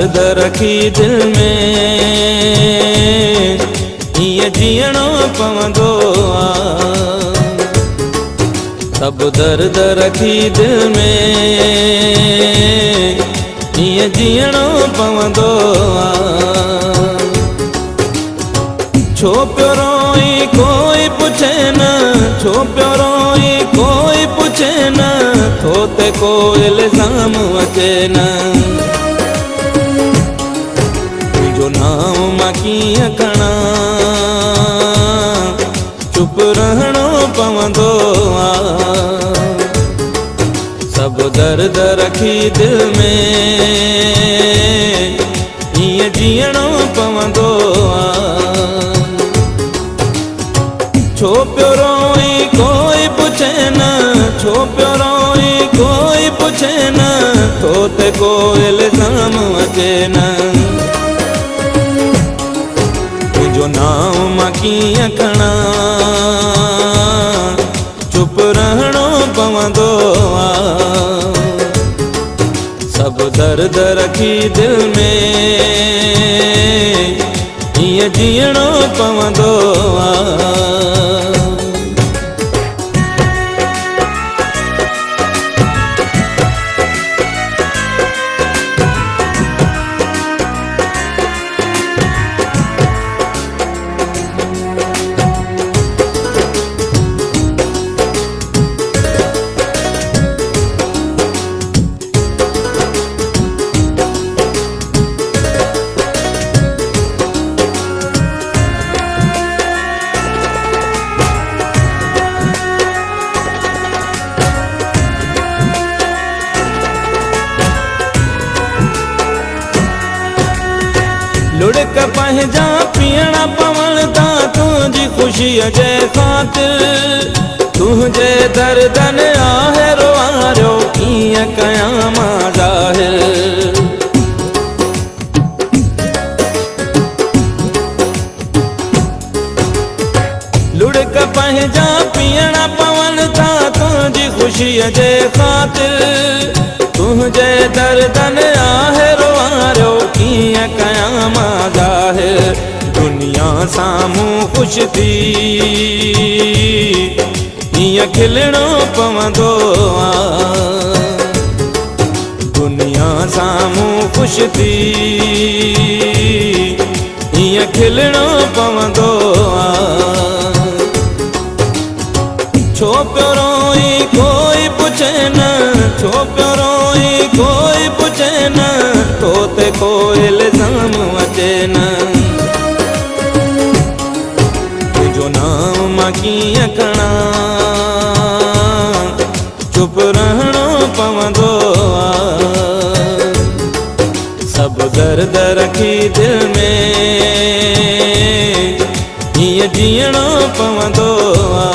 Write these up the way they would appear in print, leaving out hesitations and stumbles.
दर्द रखी दिल में ये जीणो पवंदो आ। सब दर्द रखी दिल में ये जीणो पवंदो आ। छो पियो रोई कोई पुछे न, छो पियो रोई कोई पुछे न, तो ते को इल्ज़ाम अचे न। तुझो नाम मां कीअं खणा, चुप रहणो पवंदो आ। सब दर्द रखी दिल में ये जीणो पवंदो आ। छो पियो रोई कोई पुछे न, छो पियो रोई कोई पुछे न, तो ते को इल्ज़ाम अचे न। तुझो नाम मां कीअं खणा, चुप रहणो पवंदो आ। सब दर्द रखी दिल में ये जीणो पवंदो आ। लुढ़क पंहिंजा पीअणा पवंदा तुझी खुशी जे ख़ातिर। तुझे दर्दन आहे रोआरियो कीअं कयां मां ज़ाहिर। लुढ़क पंहिंजा पीअणा पवंदा तुझी खुशी जे ख़ातिर। तुझे दर्दन आहे रोआरियो कीअं कयां मां ज़ाहिर। दुनिया साम्हूं ख़ुश थी हीअं खिलणो पवंदो आ। दुनिया साम्हूं ख़ुश थी हीअं खिलणो पवंदो आ। छो पियो रोई कोई पुछे न, छो पियो रोई कोई पुछे न, तो ते को इल्ज़ाम अचे न। तुझो नाम मां कीअं खणा, चुप रहणो पवंदो आ। सब दर्द रखी दिल में ये जीणो पवंदो आ।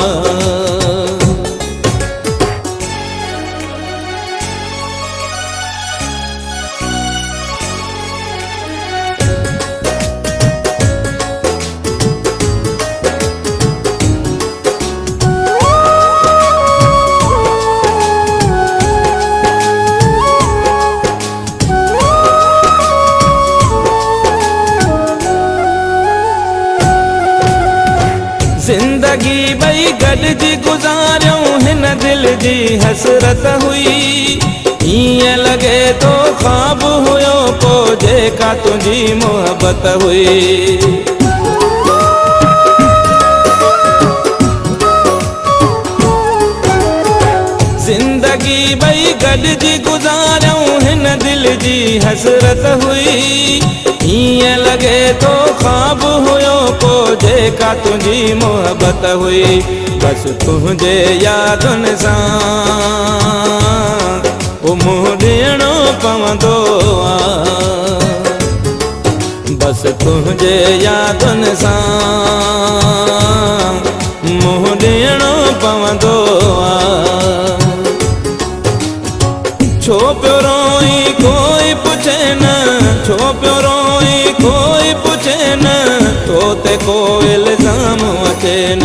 जिंदगी बई गॾिजी गुज़ारियूं हिन दिल जी हसरत हुई। ईअं लॻे तो ख़्वाब हुयो को जेका तुंहिंजी मोहबत हुई। जिंदगी बई गॾिजी गुज़ारियूं हिन दिल जी हसरत हुई। ईअं लॻे तो ख़्वाब हुयो को जेका तुंहिंजी मोहबत हुई। बस तुंहिंजे यादुनि सां मुंहुं ॾियणो पवंदो आ। बस तुंहिंजे यादुनि सां मुंहुं ॾियणो पवंदो आ। छो पियो रोई कोई पुछे न, छो पियो रोई कोई पुछे न, तो ते को इल्ज़ाम अचे न।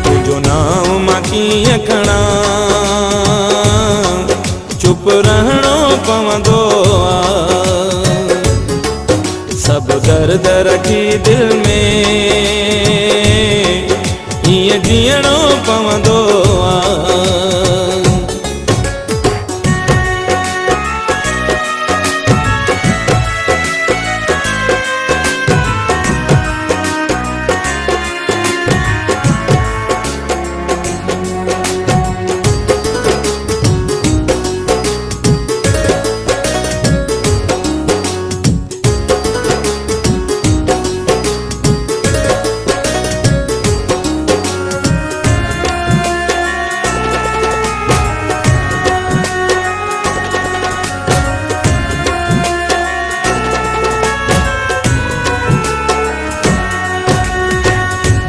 तुझो नाम मां कीअं खणा, चुप रहणो पवंदो। सब दर्द रखी दिल में ईअं जीअणो पवंदो आहे।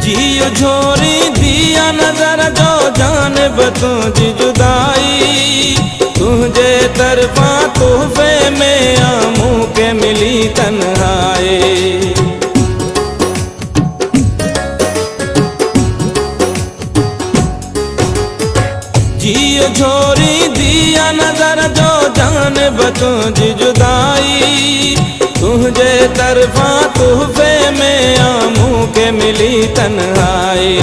जियो झोरी दिया नजर जो जानब तुझी जुदाई तुझे तरफा तोहफे में आमू के मिली तन्हाई। जियो झोरी दिया नजर जो जानब तुझी जुदाई तुझे तरफा तोहफे में आमू के मिली तन्हाई।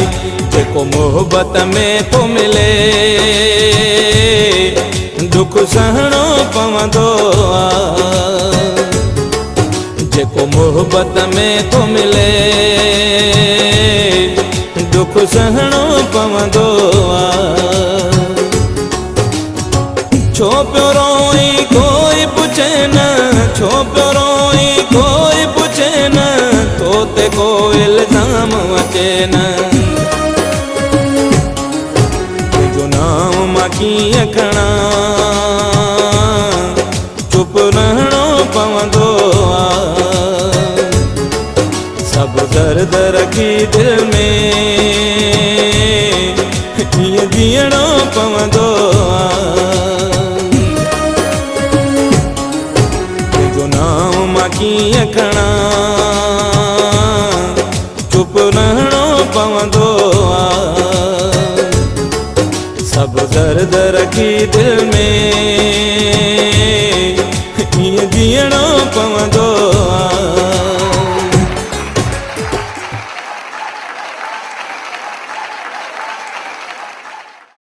जेको मोहब्बत में तो मिले दुख सहणो पवंदो आहे। जेको मोहब्बत में तो मिले दुख सहणो पवंदो आहे। छो पियो रोई कोई पुछे न, छो पियो रोई कोई पुछे न, तो ते को इल्ज़ाम अचे न। तुंहिंजो नाम मां कीअं खणा चुप रहणो पवंदो आहे। सब दर्द रखी दिल में ईअं जीअणो पवंदो आहे। कीअं खणा चुप रहणो पवंदो आहे। सब दर्द रखी दिल में ईअं जीअणो पवंदो